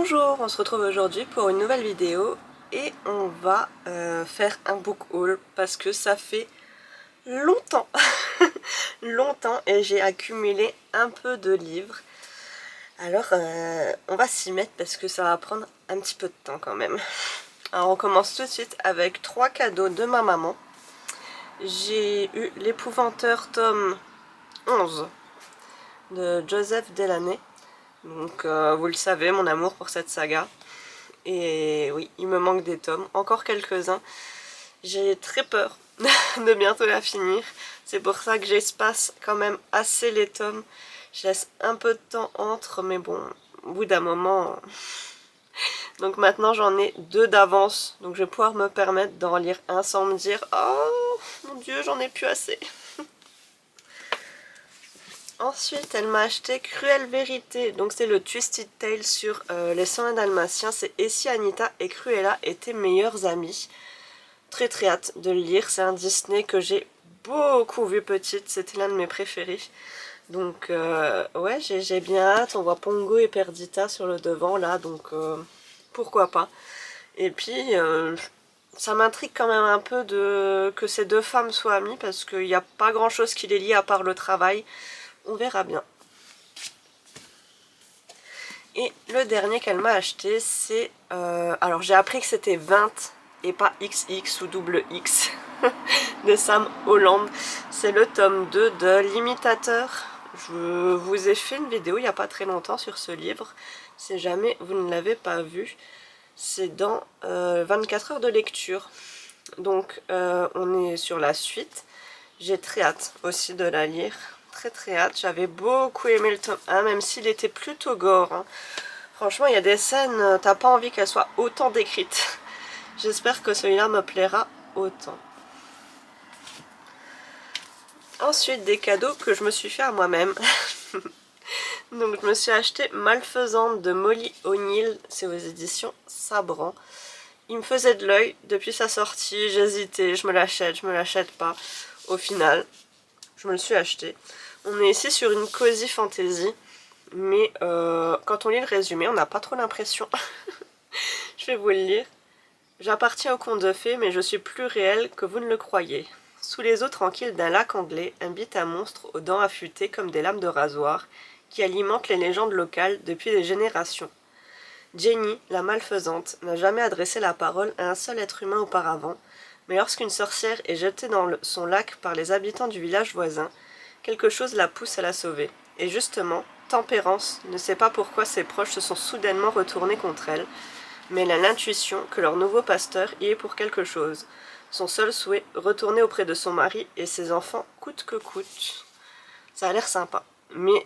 Bonjour, on se retrouve aujourd'hui pour une nouvelle vidéo et on va faire un book haul parce que ça fait longtemps, longtemps et j'ai accumulé un peu de livres. Alors on va s'y mettre parce que ça va prendre un petit peu de temps quand même. Alors on commence tout de suite avec 3 cadeaux de ma maman. J'ai eu l'épouvanteur tome 11 de Joseph Delaney. Donc vous le savez, mon amour pour cette saga. Et oui, il me manque des tomes, encore quelques-uns. J'ai très peur de bientôt la finir. C'est pour ça que j'espace quand même assez les tomes. Je laisse un peu de temps entre, mais bon, au bout d'un moment... Donc maintenant j'en ai 2 d'avance, donc je vais pouvoir me permettre d'en lire un sans me dire « Oh mon Dieu, j'en ai plus assez !» Ensuite, elle m'a acheté Cruelle Vérité, donc c'est le Twisted Tale sur les 101 Dalmatiens. C'est Et si Anita et Cruella étaient meilleures amies. Très très hâte de le lire, c'est un Disney que j'ai beaucoup vu petite, c'était l'un de mes préférés. Donc ouais, j'ai bien hâte, on voit Pongo et Perdita sur le devant là, donc pourquoi pas. Et puis ça m'intrigue quand même un peu que ces 2 femmes soient amies parce qu'il n'y a pas grand chose qui les lie à part le travail. On verra bien. Et le dernier qu'elle m'a acheté, c'est... alors j'ai appris que c'était 20 et pas XX ou double X de Sam Holland. C'est le tome 2 de L'Imitateur. Je vous ai fait une vidéo il n'y a pas très longtemps sur ce livre. Si jamais vous ne l'avez pas vu, c'est dans 24 heures de lecture. Donc on est sur la suite. J'ai très hâte aussi de la lire. Très hâte, j'avais beaucoup aimé le tome 1, même s'il était plutôt gore, hein. Franchement, il y a des scènes, t'as pas envie qu'elles soient autant décrites. J'espère que celui-là me plaira autant. Ensuite, des cadeaux que je me suis fait à moi-même. Donc je me suis acheté Malfaisante de Molly O'Neill, c'est aux éditions Sabran. Il me faisait de l'œil depuis sa sortie, j'hésitais, je me l'achète pas. Au final, je me le suis acheté. On est ici sur une cozy fantasy, mais quand on lit le résumé, on n'a pas trop l'impression. Je vais vous le lire. J'appartiens au conte de fées, mais je suis plus réelle que vous ne le croyez. Sous les eaux tranquilles d'un lac anglais, habite un monstre aux dents affûtées comme des lames de rasoir, qui alimente les légendes locales depuis des générations. Jenny, la malfaisante, n'a jamais adressé la parole à un seul être humain auparavant, mais lorsqu'une sorcière est jetée dans son lac par les habitants du village voisin, quelque chose la pousse à la sauver. Et justement, Tempérance ne sait pas pourquoi ses proches se sont soudainement retournés contre elle, mais elle a l'intuition que leur nouveau pasteur y est pour quelque chose. Son seul souhait, retourner auprès de son mari et ses enfants coûte que coûte. Ça a l'air sympa, mais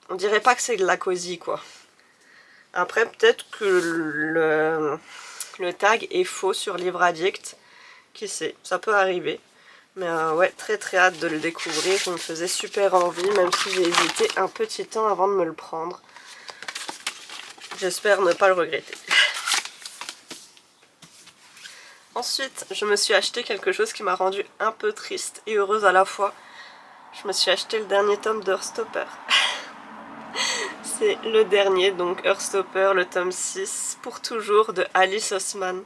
on dirait pas que c'est de la cosy quoi. Après peut-être que le tag est faux sur Livre Addict, qui sait, ça peut arriver. Mais ouais, très hâte de le découvrir, il me faisait super envie, même si j'ai hésité un petit temps avant de me le prendre. J'espère ne pas le regretter. Ensuite, je me suis acheté quelque chose qui m'a rendue un peu triste et heureuse à la fois. Je me suis acheté le dernier tome d'Heartstopper. C'est le dernier, donc Heartstopper, le tome 6, pour toujours, de Alice Oseman.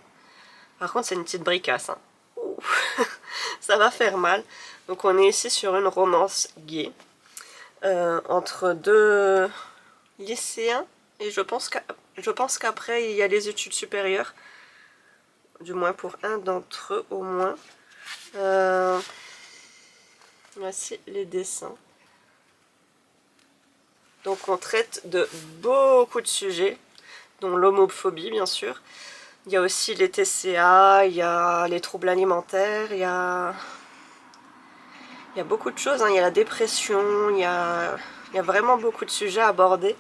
Par contre, c'est une petite bricasse, hein. Ça va faire mal. Donc on est ici sur une romance gay entre 2 lycéens, et je pense qu'après il y a les études supérieures, du moins pour un d'entre eux au moins. Voici les dessins. Donc on traite de beaucoup de sujets, dont l'homophobie bien sûr. Il y a aussi les TCA, il y a les troubles alimentaires, il y a beaucoup de choses, hein. Il y a la dépression, il y a vraiment beaucoup de sujets à aborder.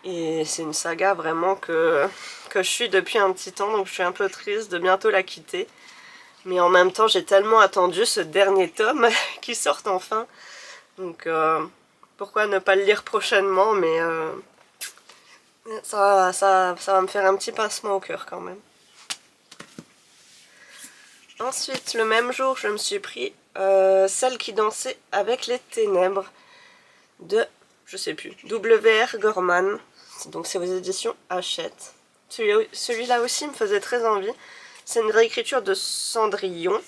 Et c'est une saga vraiment que je suis depuis un petit temps, donc je suis un peu triste de bientôt la quitter. Mais en même temps, j'ai tellement attendu ce dernier tome qui sorte enfin. Donc pourquoi ne pas le lire prochainement, mais ça va me faire un petit pincement au cœur quand même. Ensuite, le même jour, je me suis pris Celle qui dansait avec les ténèbres de, je sais plus, W.R. Gorman. donc c'est aux éditions Hachette. Celui-là aussi me faisait très envie. C'est une réécriture de Cendrillon,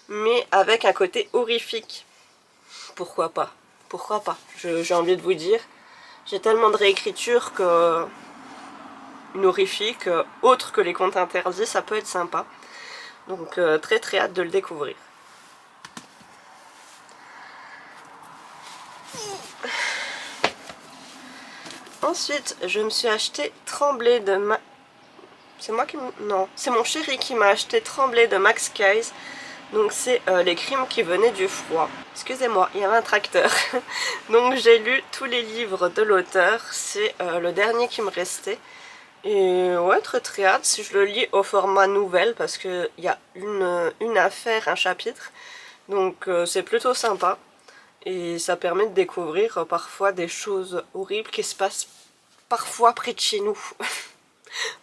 mais avec un côté horrifique. Pourquoi pas? Pourquoi pas? J'ai envie de vous dire, j'ai tellement de réécritures que une horrifique, autre que les contes interdits, ça peut être sympa. Donc très très hâte de le découvrir. Ensuite, je me suis acheté Tremblay de ma... C'est moi qui... Non, c'est mon chéri qui m'a acheté Tremblay de Max Keyes. Donc c'est les crimes qui venaient du froid. Excusez-moi, il y avait un tracteur. Donc j'ai lu tous les livres de l'auteur. C'est le dernier qui me restait. Et ouais, très très hâte. Si je le lis au format nouvelle, parce qu'il y a une affaire, un chapitre. Donc c'est plutôt sympa. Et ça permet de découvrir parfois des choses horribles qui se passent parfois près de chez nous.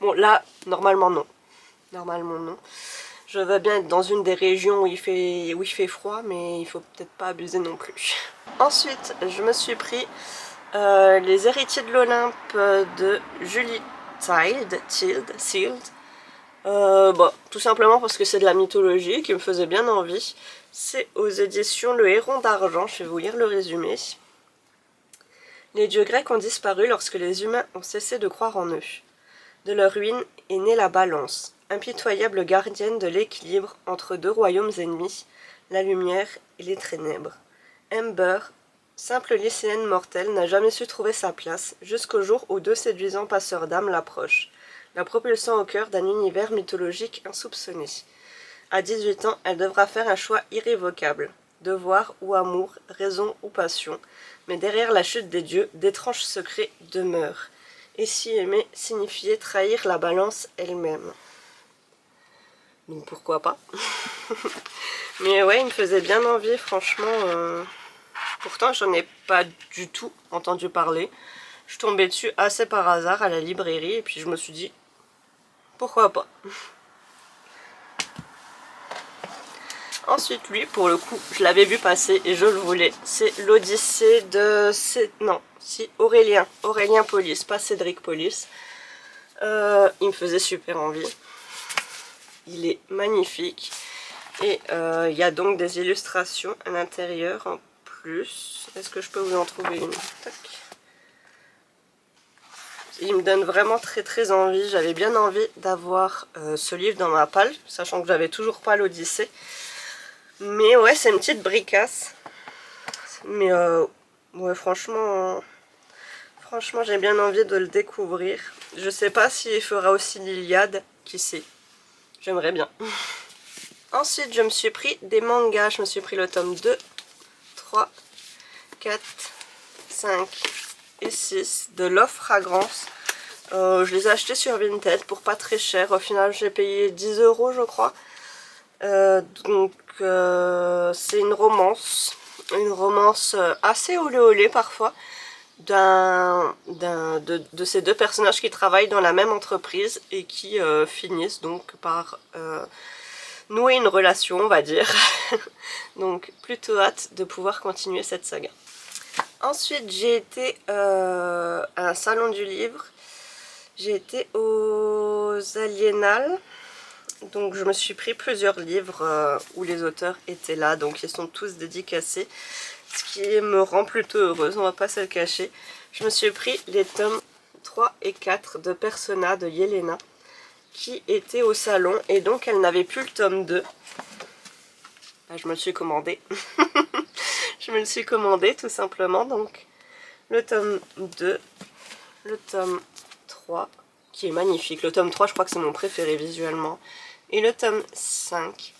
Bon là, normalement non. Normalement non. Je veux bien être dans une des régions où il fait froid, mais il faut peut-être pas abuser non plus. Ensuite, je me suis pris Les Héritiers de l'Olympe de Julie Tild. Bon, tout simplement parce que c'est de la mythologie qui me faisait bien envie. C'est aux éditions Le Héron d'Argent, je vais vous lire le résumé. Les dieux grecs ont disparu lorsque les humains ont cessé de croire en eux. De leur ruine est née la Balance, impitoyable gardienne de l'équilibre entre deux royaumes ennemis, la lumière et les ténèbres. Ember, simple lycéenne mortelle, n'a jamais su trouver sa place, jusqu'au jour où deux séduisants passeurs d'âme l'approchent, la propulsant au cœur d'un univers mythologique insoupçonné. À 18 ans, elle devra faire un choix irrévocable, devoir ou amour, raison ou passion, mais derrière la chute des dieux, d'étranges secrets demeurent. Et si aimer signifiait trahir la Balance elle-même. Donc pourquoi pas. Mais ouais, il me faisait bien envie, franchement. Pourtant, j'en ai pas du tout entendu parler. Je suis tombée dessus assez par hasard à la librairie et puis je me suis dit, pourquoi pas. Ensuite, lui, pour le coup, je l'avais vu passer et je le voulais. C'est l'Odyssée de... Non, si, Aurélien Polis, pas Cédric Polis. Il me faisait super envie. Il est magnifique. Et il y a donc des illustrations à l'intérieur en plus. Est-ce que je peux vous en trouver une? Tac. Il me donne vraiment très très envie. J'avais bien envie d'avoir ce livre dans ma palle, sachant que j'avais toujours pas l'Odyssée. Mais ouais, c'est une petite bricasse. Mais ouais, franchement j'ai bien envie de le découvrir. Je sais pas s'il fera aussi l'Iliade, qui sait. J'aimerais bien. Ensuite, je me suis pris des mangas. Je me suis pris le tome 2, 3, 4, 5 et 6 de Love Fragrance. Je les ai achetés sur Vinted pour pas très cher. Au final, j'ai payé 10 € je crois. Donc c'est une romance assez olé olé parfois de ces deux personnages qui travaillent dans la même entreprise et qui finissent donc par nouer une relation, on va dire. Donc plutôt hâte de pouvoir continuer cette saga. Ensuite j'ai été à un salon du livre, j'ai été aux Aliénales. Donc je me suis pris plusieurs livres où les auteurs étaient là, donc ils sont tous dédicacés, ce qui me rend plutôt heureuse, on va pas se le cacher. Je me suis pris les tomes 3 et 4 de Persona de Yelena, qui étaient au salon, et donc elle n'avait plus le tome 2. Là, je me le suis commandé. Je me le suis commandé tout simplement, donc le tome 2, le tome 3, qui est magnifique. Le tome 3, je crois que c'est mon préféré visuellement. Et le tome 5,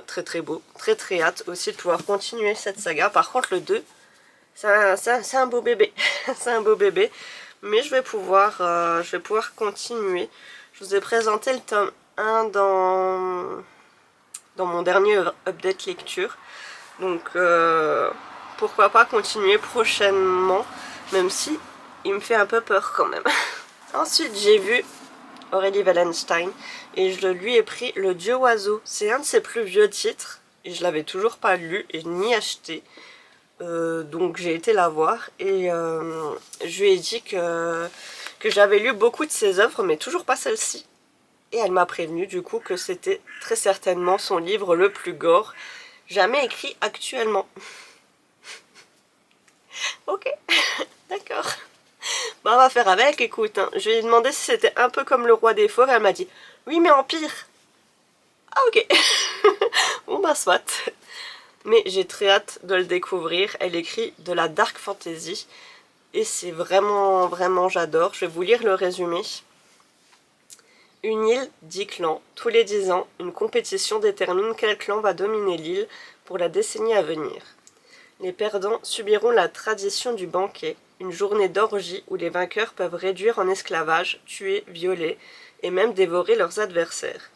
très très beau, très très hâte aussi de pouvoir continuer cette saga. Par contre le 2, c'est un beau bébé, c'est un beau bébé, mais je vais pouvoir continuer. Je vous ai présenté le tome 1 dans mon dernier update lecture, donc pourquoi pas continuer prochainement, même si il me fait un peu peur quand même. Ensuite j'ai vu Aurélie Wallenstein et je lui ai pris Le Dieu Oiseau. C'est un de ses plus vieux titres et je l'avais toujours pas lu et ni acheté. donc j'ai été la voir et je lui ai dit que j'avais lu beaucoup de ses œuvres mais toujours pas celle-ci. Et elle m'a prévenu du coup que c'était très certainement son livre le plus gore jamais écrit actuellement. Ok, d'accord. Bah on va faire avec, écoute. Hein. Je lui ai demandé si c'était un peu comme Le Roi des Forêts, elle m'a dit oui mais en pire. Ah ok. Bon bah soit. Mais j'ai très hâte de le découvrir. Elle écrit de la dark fantasy. Et c'est vraiment j'adore. Je vais vous lire le résumé. Une île, 10 clans. Tous les 10 ans, une compétition détermine quel clan va dominer l'île pour la décennie à venir. Les perdants subiront la tradition du banquet, une journée d'orgie où les vainqueurs peuvent réduire en esclavage, tuer, violer et même dévorer leurs adversaires.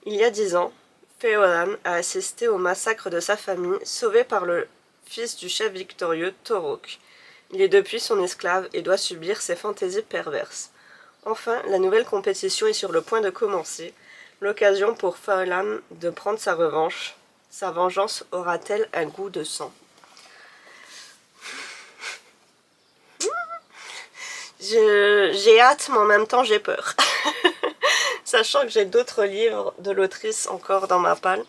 Il y a 10 ans, Féolan a assisté au massacre de sa famille, sauvé par le fils du chef victorieux, Torok. Il est depuis son esclave et doit subir ses fantaisies perverses. Enfin, la nouvelle compétition est sur le point de commencer. L'occasion pour Féolan de prendre sa revanche. Sa vengeance aura-t-elle un goût de sang? J'ai hâte, mais en même temps j'ai peur. Sachant que j'ai d'autres livres de l'autrice encore dans ma palle.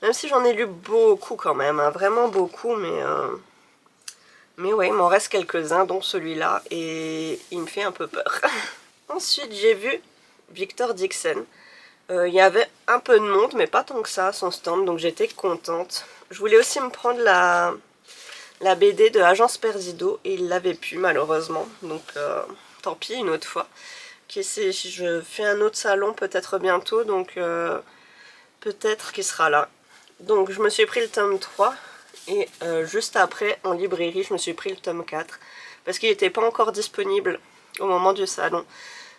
Même si j'en ai lu beaucoup quand même, hein, vraiment beaucoup, mais ouais, il m'en reste quelques-uns, dont celui-là, et il me fait un peu peur. Ensuite, j'ai vu Victor Dixon. Il y avait un peu de monde, mais pas tant que ça à son stand, donc j'étais contente. Je voulais aussi me prendre la BD de Agence Persido, et il l'avait pu malheureusement, donc tant pis, une autre fois. Je fais un autre salon peut-être bientôt, donc peut-être qu'il sera là. Donc je me suis pris le tome 3 et juste après en librairie je me suis pris le tome 4 parce qu'il n'était pas encore disponible au moment du salon.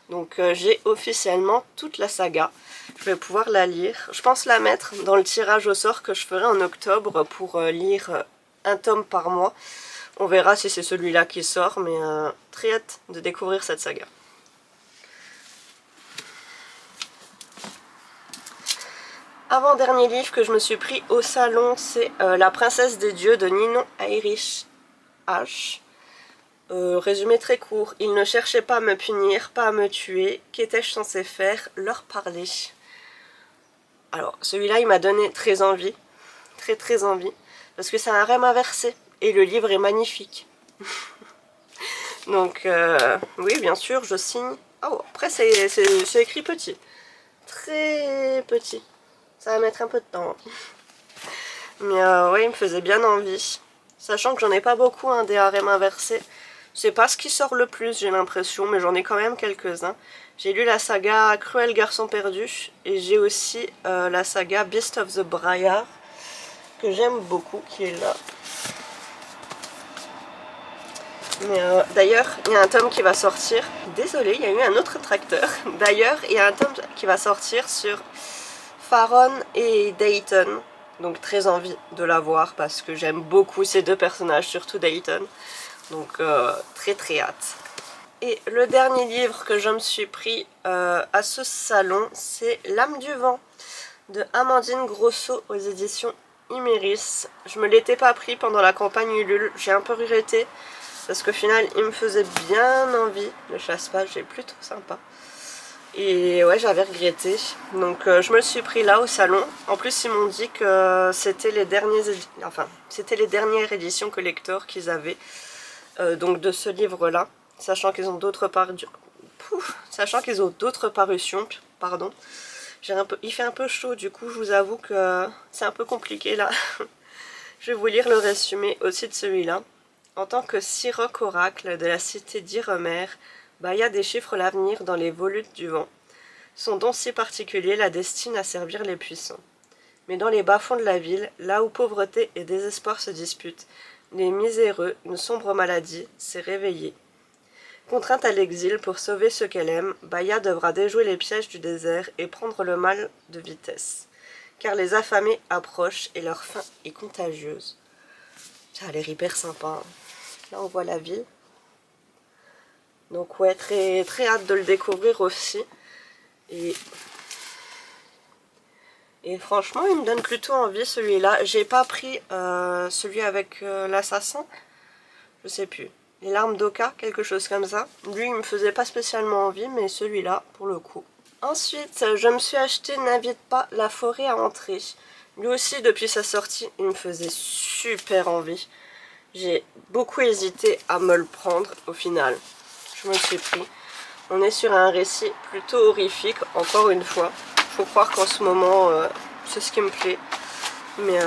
Donc j'ai officiellement toute la saga. Je vais pouvoir la lire. Je pense la mettre dans le tirage au sort que je ferai en octobre pour lire un tome par mois. On verra si c'est celui-là qui sort, mais très hâte de découvrir cette saga. Avant-dernier livre que je me suis pris au salon, c'est La Princesse des Dieux de Ninon Irish H. Résumé très court. Ils ne cherchaient pas à me punir, pas à me tuer. Qu'étais-je censé faire? Leur parler. Alors, celui-là, il m'a donné très envie. Très envie. Parce que c'est un rêve inversé. Et le livre est magnifique. Donc, oui, bien sûr, je signe. Oh, après, c'est écrit petit. Très petit. Ça va mettre un peu de temps. Mais ouais, il me faisait bien envie. Sachant que j'en ai pas beaucoup, hein, des harems inversés. C'est pas ce qui sort le plus, j'ai l'impression, mais j'en ai quand même quelques-uns. J'ai lu la saga Cruel Garçon Perdu, et j'ai aussi la saga Beast of the Briar, que j'aime beaucoup, qui est là. Mais d'ailleurs, il y a un tome qui va sortir. Désolée, il y a eu un autre tracteur. D'ailleurs, il y a un tome qui va sortir sur Faron et Dayton. Donc très envie de la voir parce que j'aime beaucoup ces deux personnages, surtout Dayton. Donc très hâte. Et le dernier livre que je me suis pris à ce salon, c'est L'âme du vent de Amandine Grosso aux éditions Iméris. Je me l'étais pas pris pendant la campagne Ulule, j'ai un peu regretté parce qu'au final il me faisait bien envie. Le chasse-page est plutôt sympa. Et ouais, j'avais regretté. Donc je me le suis pris là au salon. En plus ils m'ont dit que c'était les dernières éditions collector qu'ils avaient donc de ce livre-là, sachant qu'ils ont d'autres parutions, pardon. Il fait un peu chaud, du coup je vous avoue que c'est un peu compliqué là. Je vais vous lire le résumé aussi de celui-là. En tant que Siroc oracle de la cité d'Iremer, Baya déchiffre l'avenir dans les volutes du vent. Son don si particulier la destine à servir les puissants. Mais dans les bas-fonds de la ville, là où pauvreté et désespoir se disputent, les miséreux, une sombre maladie, s'est réveillée. Contrainte à l'exil pour sauver ceux qu'elle aime, Baya devra déjouer les pièges du désert et prendre le mal de vitesse. Car les affamés approchent et leur faim est contagieuse. Ça a l'air hyper sympa. Là on voit la ville. Donc ouais, très hâte de le découvrir aussi. Et Et franchement, il me donne plutôt envie celui-là. J'ai pas pris celui avec l'assassin, je sais plus. Les larmes d'Oka, quelque chose comme ça. Lui, il me faisait pas spécialement envie, mais celui-là, pour le coup. Ensuite, je me suis acheté N'invite pas la forêt à entrer. Lui aussi, depuis sa sortie, il me faisait super envie. J'ai beaucoup hésité à me le prendre. Au final, je me le suis pris. On est sur un récit plutôt horrifique, encore une fois. Faut croire qu'en ce moment, c'est ce qui me plaît. Mais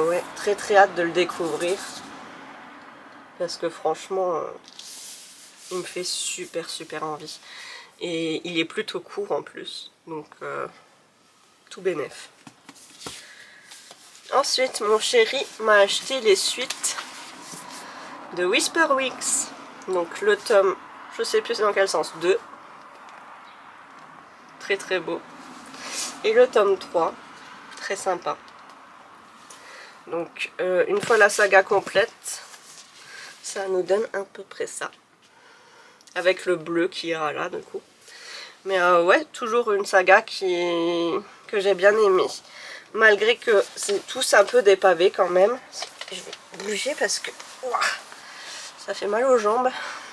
ouais, très très hâte de le découvrir. Parce que franchement, il me fait super super envie. Et il est plutôt court en plus. Donc, tout bénef. Ensuite, mon chéri m'a acheté les suites de Whisper Weeks. Donc le tome, je sais plus dans quel sens, 2. Très très beau. Et le tome 3, très sympa. Donc une fois la saga complète, ça nous donne à peu près ça. Avec le bleu qui ira là du coup. Mais ouais, toujours une saga que j'ai bien aimée. Malgré que c'est tous un peu des pavés quand même. Je vais bouger parce que ouah, ça fait mal aux jambes.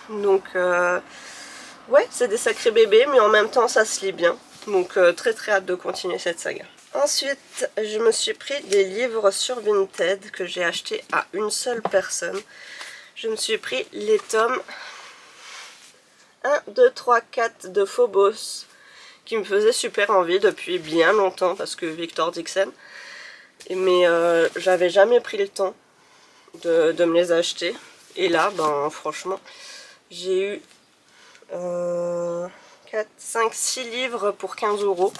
Donc ouais, c'est des sacrés bébés, mais en même temps ça se lit bien. Donc très très hâte de continuer cette saga. Ensuite, je me suis pris des livres sur Vinted que j'ai achetés à une seule personne. Je me suis pris les tomes 1, 2, 3, 4 de Phobos qui me faisaient super envie depuis bien longtemps parce que Victor Dixon. Mais j'avais jamais pris le temps de me les acheter. Et là, ben franchement, j'ai eu 4, 5, 6 livres pour 15 €.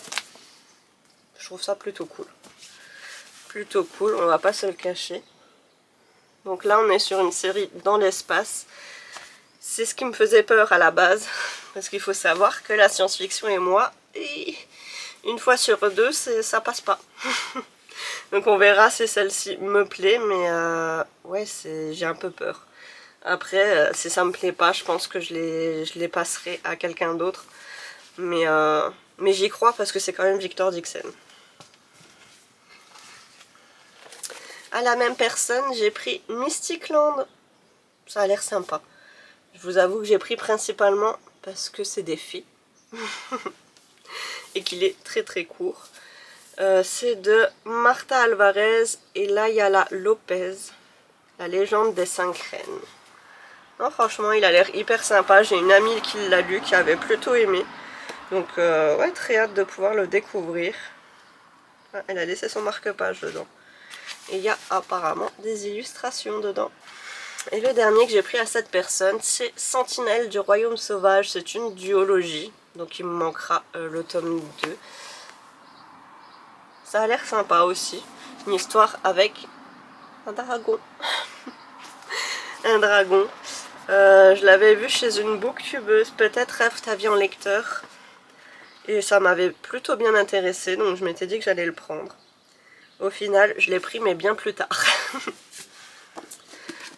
Je trouve ça plutôt cool. Plutôt cool, on va pas se le cacher. Donc là, on est sur une série dans l'espace. C'est ce qui me faisait peur à la base. Parce qu'il faut savoir que la science-fiction et moi, une fois sur deux, ça passe pas. Donc on verra si celle-ci me plaît, mais ouais, j'ai un peu peur. Après, si ça me plaît pas, je pense que je les passerai à quelqu'un d'autre. Mais j'y crois parce que c'est quand même Victor Dixon. À la même personne, j'ai pris Mystic Land. Ça a l'air sympa. Je vous avoue que j'ai pris principalement parce que c'est des filles. Et qu'il est très très court. C'est de Marta Alvarez et Layala Lopez. La légende des 5 reines. Non, franchement, il a l'air hyper sympa. J'ai une amie qui l'a lu, qui avait plutôt aimé. Donc, ouais, très hâte de pouvoir le découvrir. Ah, elle a laissé son marque-page dedans. Et il y a apparemment des illustrations dedans. Et le dernier que j'ai pris à cette personne, c'est Sentinelle du Royaume Sauvage. C'est une duologie. Donc, il me manquera le tome 2. Ça a l'air sympa aussi. Une histoire avec un dragon. Un dragon. Je l'avais vu chez une booktubeuse, peut-être Rêve ta vie en lecteur. Et ça m'avait plutôt bien intéressé, donc je m'étais dit que j'allais le prendre. Au final, je l'ai pris, mais bien plus tard.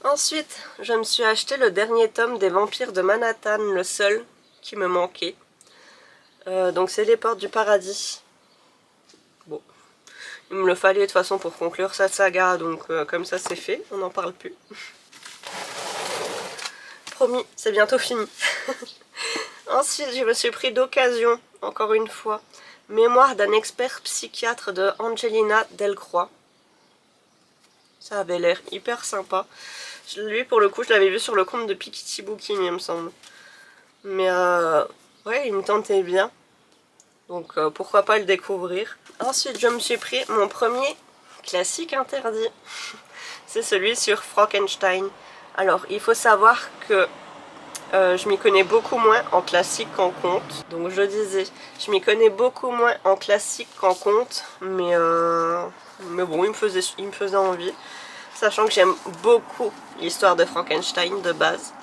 Ensuite, je me suis acheté le dernier tome des Vampires de Manhattan, le seul qui me manquait. Donc c'est Les Portes du Paradis. Bon, il me le fallait de toute façon pour conclure cette saga, donc comme ça c'est fait, on n'en parle plus. Promis, c'est bientôt fini. Ensuite, je me suis pris d'occasion, encore une fois, Mémoire d'un expert psychiatre de Angelina Delcroix. Ça avait l'air hyper sympa. Lui, pour le coup, je l'avais vu sur le compte de Piketty Booking, il me semble. Mais ouais, il me tentait bien. Donc pourquoi pas le découvrir. Ensuite, je me suis pris mon premier classique interdit. C'est celui sur Frankenstein. Alors, il faut savoir que je m'y connais beaucoup moins en classique qu'en conte. Donc je disais, je m'y connais beaucoup moins en classique qu'en conte. Mais bon, il me faisait envie. Sachant que j'aime beaucoup l'histoire de Frankenstein de base.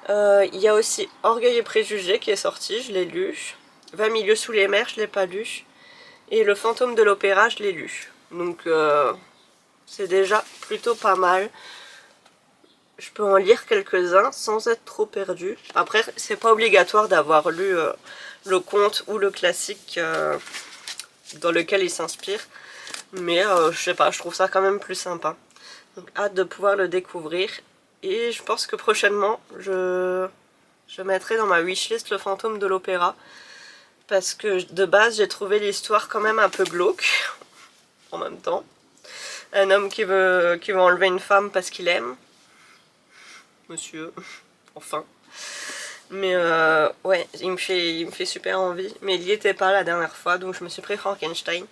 Il y a aussi Orgueil et Préjugés qui est sorti, je l'ai lu. 20 milieux sous les mers, je l'ai pas lu. Et Le Fantôme de l'Opéra, je l'ai lu. Donc c'est déjà plutôt pas mal. Je peux en lire quelques-uns sans être trop perdue. Après, c'est pas obligatoire d'avoir lu le conte ou le classique dans lequel il s'inspire. Mais je sais pas, je trouve ça quand même plus sympa. Donc hâte de pouvoir le découvrir. Et je pense que prochainement, je mettrai dans ma wishlist le fantôme de l'opéra. Parce que de base, j'ai trouvé l'histoire quand même un peu glauque. En même temps. Un homme qui veut enlever une femme parce qu'il aime. Monsieur. Enfin. Mais ouais, il me fait super envie. Mais il n'y était pas la dernière fois, donc je me suis pris Frankenstein.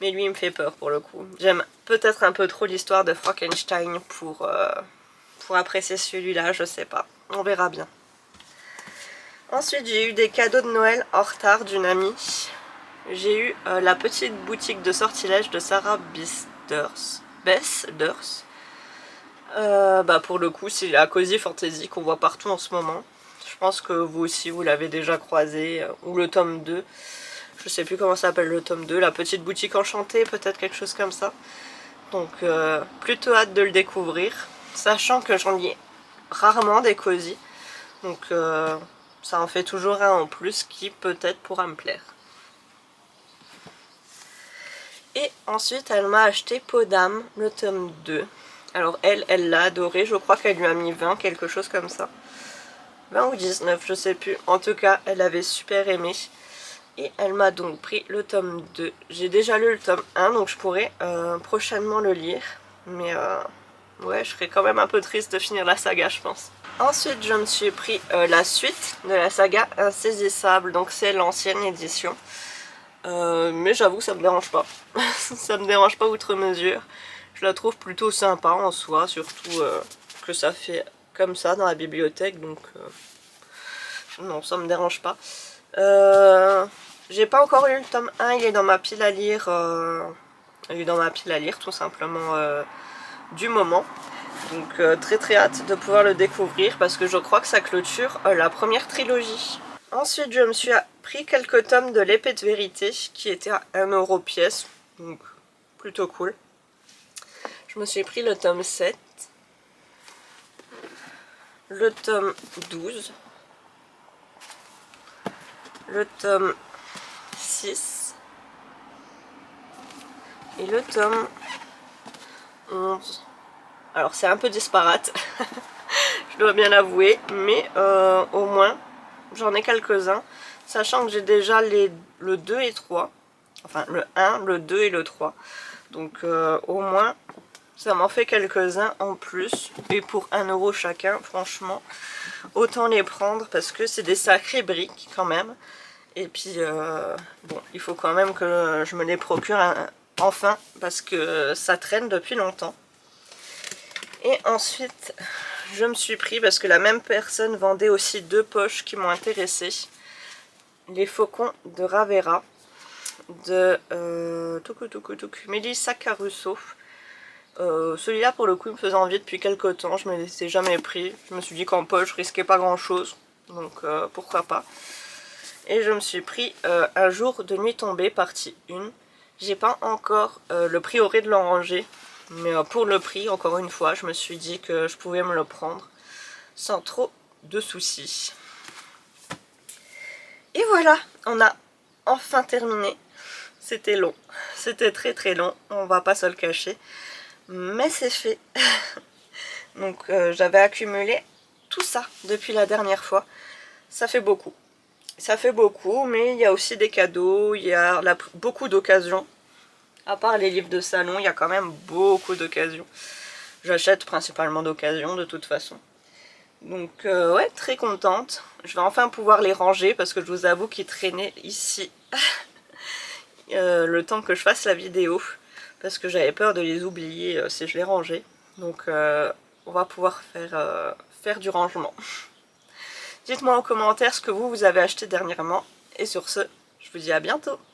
Mais lui, il me fait peur pour le coup. J'aime peut-être un peu trop l'histoire de Frankenstein pour apprécier celui-là, je sais pas. On verra bien. Ensuite, j'ai eu des cadeaux de Noël en retard d'une amie. J'ai eu la petite boutique de sortilèges de Sarah Besders. Bah pour le coup, c'est la Cozy Fantasy qu'on voit partout en ce moment. Je pense que vous aussi, vous l'avez déjà croisé. Ou le tome 2. Je sais plus comment ça s'appelle le tome 2. La petite boutique enchantée, peut-être quelque chose comme ça. Donc plutôt hâte de le découvrir. Sachant que j'en lis rarement des Cozy. Donc ça en fait toujours un en plus qui peut-être pourra me plaire. Et ensuite, elle m'a acheté Peau d'âme, le tome 2. Alors elle l'a adoré, je crois qu'elle lui a mis 20, quelque chose comme ça. 20 ou 19, je sais plus. En tout cas, elle avait super aimé. Et elle m'a donc pris le tome 2. J'ai déjà lu le tome 1, donc je pourrais prochainement le lire. Mais ouais, je serais quand même un peu triste de finir la saga, je pense. Ensuite, je me suis pris la suite de la saga Insaisissable, donc c'est l'ancienne édition. Mais j'avoue que ça me dérange pas. Ça me dérange pas outre mesure. Je la trouve plutôt sympa en soi, surtout que ça fait comme ça dans la bibliothèque, donc non, ça me dérange pas. J'ai pas encore lu le tome 1, il est dans ma pile à lire. Il est dans ma pile à lire tout simplement du moment. Donc très très hâte de pouvoir le découvrir parce que je crois que ça clôture la première trilogie. Ensuite, je me suis pris quelques tomes de l'épée de vérité qui étaient à 1 € pièce, donc plutôt cool. Je me suis pris le tome 7, le tome 12, le tome 6 et le tome 11. Alors c'est un peu disparate, je dois bien l'avouer, mais au moins j'en ai quelques-uns, sachant que j'ai déjà le 2 et 3, enfin le 1, le 2 et le 3. Donc au moins ça m'en fait quelques-uns en plus, et pour 1 € chacun, franchement, autant les prendre parce que c'est des sacrées briques quand même. Et puis bon, il faut quand même que je me les procure enfin parce que ça traîne depuis longtemps. Et ensuite, je me suis pris, parce que la même personne vendait aussi 2 poches qui m'ont intéressé, les faucons de Ravera de Mélissa Caruso. Celui-là pour le coup il me faisait envie depuis quelques temps, je ne me l'étais jamais pris. Je me suis dit qu'en poche je risquais pas grand chose, donc pourquoi pas. Et je me suis pris Un jour de nuit tombée partie 1. J'ai pas encore le prieuré de l'Oranger, mais pour le prix, encore une fois, je me suis dit que je pouvais me le prendre sans trop de soucis. Et voilà, on a enfin terminé. C'était long, c'était très très long, on va pas se le cacher, mais c'est fait. Donc j'avais accumulé tout ça depuis la dernière fois, ça fait beaucoup. Ça fait beaucoup, mais il y a aussi des cadeaux, il y a beaucoup d'occasions. À part les livres de salon, il y a quand même beaucoup d'occasions. J'achète principalement d'occasion de toute façon. Donc ouais, très contente. Je vais enfin pouvoir les ranger parce que je vous avoue qu'ils traînaient ici le temps que je fasse la vidéo. Parce que j'avais peur de les oublier si je les rangeais. Donc on va pouvoir faire du rangement. Dites-moi en commentaire ce que vous avez acheté dernièrement. Et sur ce, je vous dis à bientôt.